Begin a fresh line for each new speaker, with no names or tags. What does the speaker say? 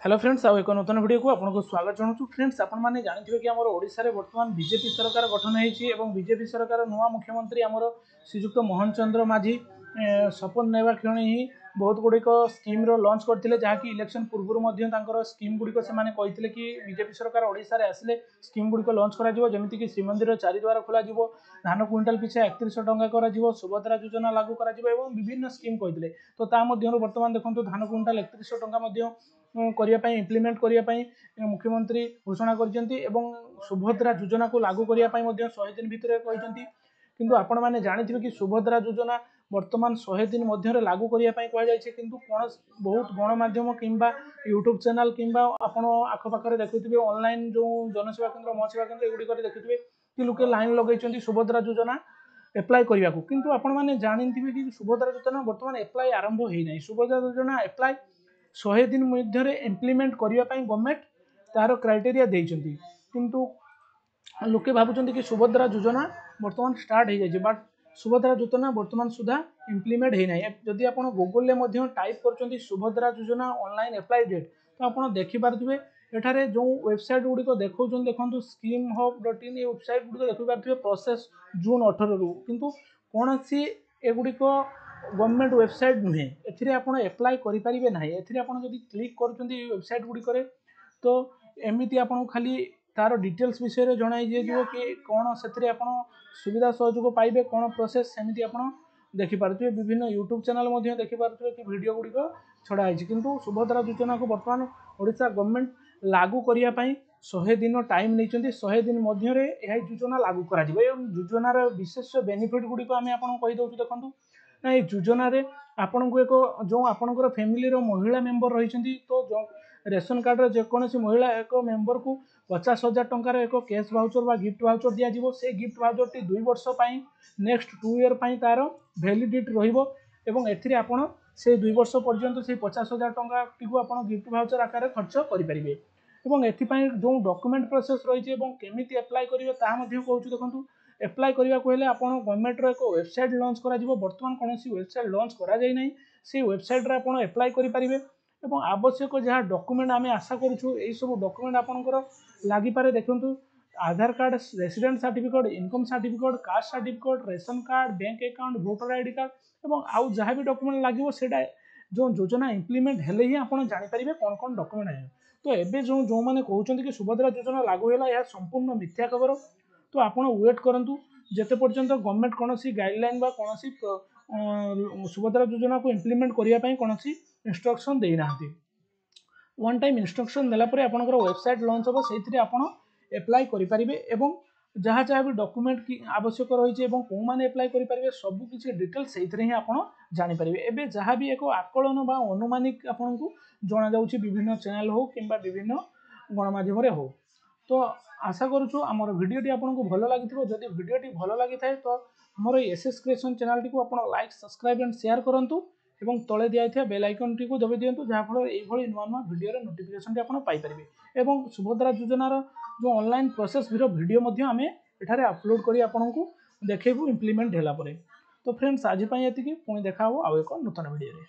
Hello friends आउ एक नूतन video को आपको स्वागत जनाऊँ। फ्रेंड्स आपने जानते कि आम ओडिशा रे वर्तमान बीजेपी सरकार गठन होती बीजेपी सरकार नुआ मुख्यमंत्री आमर श्रीजुक्त मोहन चंद्र माझी शपथ नेबा क्षण ही बहुत गुड़िक स्कीम लॉन्च करते जहाँकि इलेक्शन पूर्व स्कीम गुड़िक से कि बीजेपी सरकार ओडिशा रे आसिले स्कीम गुड़िक लॉन्च करमती श्रीमंदिर चारिद्वार खोल धान क्विंटाल पिछा 3100 टंका कर सुभद्रा योजना लागू कर विभिन्न स्कीम कहते तो बर्तमान देखो धान क्विंटाल 3100 टंका इम्प्लीमेंट करने मुख्यमंत्री घोषणा कर सुभद्रा योजना को लागू करने 100 दिन भितर कहते किंतु आपण मैंने जानी कि सुभद्रा योजना वर्तमान 100 दिन मध्य लागू करने कहुई कौन बहुत गणमाध्यम कि यूट्यूब चैनल कि आखपाखे देखुए ऑनलाइन जो जनसेवा केन्द्र महसेवा केन्द्र एगुड़ी देखुए कि लोके लाइन लगे सुभद्रा योजना एप्लाय करने को किंतु आपण मैंने जानते कि सुभद्रा योजना बर्तमान एप्लाय आरंभ होना सुभद्रा योजना एप्लाय 100 दिन मध्य इम्प्लीमेंट करने गवर्नमेंट तार क्राइटेरिया देइछंती किंतु लोके भावुं कि सुभद्रा योजना बर्तमान स्टार्ट हो जाए बट सुभद्रा योजना बर्तमान सुधा इम्प्लीमेंट होना जदि आप गूगल टाइप कर सुभद्रा योजना ऑनलाइन एप्लाई डेट तो आप देखिपे एठारे जो वेबसाइट गुड़िक देखा देखो स्कीम हब .in वेबसाइट गुड़िक देखिपे प्रोसेस जून 18 रु किंतु कौन सी एगुड़िक गवर्नमेंट वेबसाइट नुहे एप्लाय करें ना एदी क्लिक कर वेबसाइट गुड़िक तो एमती आपको खाली तार डिटेल्स विषय जन दिए कि कौन से सुविधा सहयोग पाइबे कौन प्रोसेस सेमती आप देखिपे विभिन्न यूट्यूब चैनल देखिपे कि वीडियो गुड़िक छड़ाई किंतु सुभद्रा योजना को बर्तमान ओडिशा गवर्नमेंट लागू करने 100 दिन टाइम नहीं 100 दिन मध्य योजना लागू कर योजनार विशेष बेनिफिट गुड़िक आम आपको कहीदे देखो ना योजना आपण को एक जो आपंकर फैमिली महिला मेंबर रही तो जो रेशन कार्ड जेकोसी महिला एक मेंबर को 50,000 टंकार एक कैश भाउचर बा गिफ्ट भाउचर दिज्व से गिफ्ट भाउचर टी 2 वर्ष नेक्स्ट 2 ईयर तार वैलिडिटी रही आपड़ से 2 वर्ष पर्यंत से 50,000 टंका टी गिफ्ट भाउचर आकार खर्च करेंगे एपाई जो डॉक्यूमेंट प्रोसेस रही केमी एप्लाय करेंगे कहूँ देखो एप्लाय करने को हेले आपण गवर्नमेंट एक वेबसाइट लॉन्च कर बर्तमान कौन वेबसाइट लॉन्च कराई से वेबसाइट रे आपण एप्लाय करेंगे आवश्यक जहाँ डॉक्यूमेंट आम आशा करूँ यही सब डॉक्यूमेंट आपंकर लगिपारे देखु Aadhaar card resident certificate income certificate caste certificate ration card bank account voter ID card और आउ जहाँ भी डॉक्यूमेंट लगे जो योजना इम्प्लीमेंट हेले ही आप जानीपारे कौन कौन डॉक्यूमेंट आए तो एबे जो मैंने कहते कि सुभद्रा योजना लागू है यह संपूर्ण मिथ्या खबर तो आपड़ वेट करूँ जिते पर्यंत गवर्नमेंट कौन गाइडलाइन कौन सुभद्रा योजना को इम्प्लीमेंट करने कौन इंस्ट्रक्शन देना वन टाइम इंस्ट्रक्शन देलापर आपंकर वेबसाइट लॉन्च हम से आप एप्लाय करेंगे जहाँ जहाँ भी डॉक्यूमेंट की आवश्यक रही है कौ मैंने एप्लाय करेंगे सबकि डिटेल्स से ही आप जानीपारे एवं जहाँ भी एक आकलन बा अनुमानिक आपको जना जाऊँगी विभिन्न चैनल हो कि विभिन्न गणमाध्यम हो तो आशा करूँ आमर भिडटी आपको भल लगी जदि भिडटी भल लगी था तो आमर एसएस क्रिएशन चैनल टी आप लाइक सब्सक्राइब एंड शेयर करूँ एवं तले दिखाई बेल आइकन टी दबी दिंतु जहाँफल ये नुआ नुआ भिडियो नोटिफिकेशन आप पाइपर एवं सुभद्रा योजनार जो ऑनलाइन प्रोसेस भिडियो आम एठारे अपलोड कर आपको देखू इम्प्लीमेंट होला तो फ्रेंड्स आज ये पुणी देखा आउ एक नूतन भिडियो।